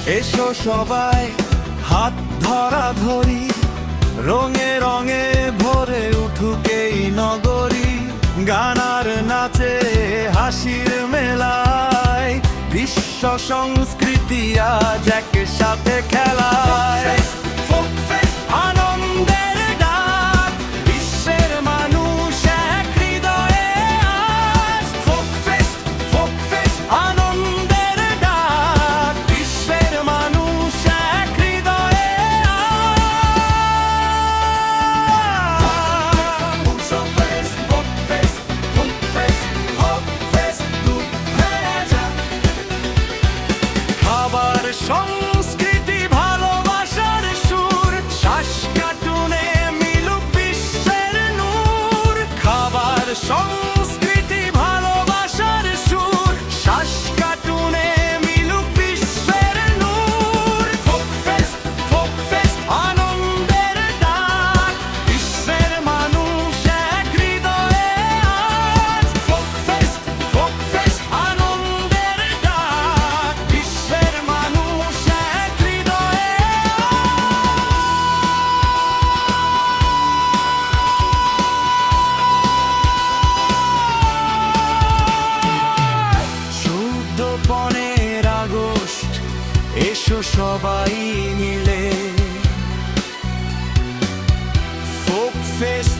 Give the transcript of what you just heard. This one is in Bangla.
এসো সবাই হাত ধরা ধরি, রঙে রঙে ভরে উঠুক এই নগরী। গানার নাচে হাসির মেলায় বিশ্ব সংস্কৃতি আজ একসাথে খেলায়। আনন্দের ডাক, বিশ্বের মানুষ এক হৃদয়ে আজ। ফোক ফেস্ট, ফোক ফেস্ট, আনন্দের ডাক, বিশ্বের মানুষ এক হৃদয়ে আজ। Folk fest, folk fest, folk fest, folk fest, তুই হয়ে যা। খাবার সংস্কৃতি ভালোবাসার সুর, শ্বাস কাটুনে মিলুক বিশ্বের নূর। খাবার সংস্কৃতি ভালোবাসার সুর, শ্বাস কাটুনে মিলুক বিশ্বের নূর। ফোক ফেস্ট, ফোক ফেস্ট, আনন্দের ডাক, বিশ্বের মানুষ এক হৃদয়ে আজ। ফোক ফেস্ট, ফোক ফেস্ট, আনন্দের ডাক, বিশ্বের মানুষ এক হৃদয়ে আজ। 14 আগস্ট এসো সবাই মিলে, ফোক ফেস্ট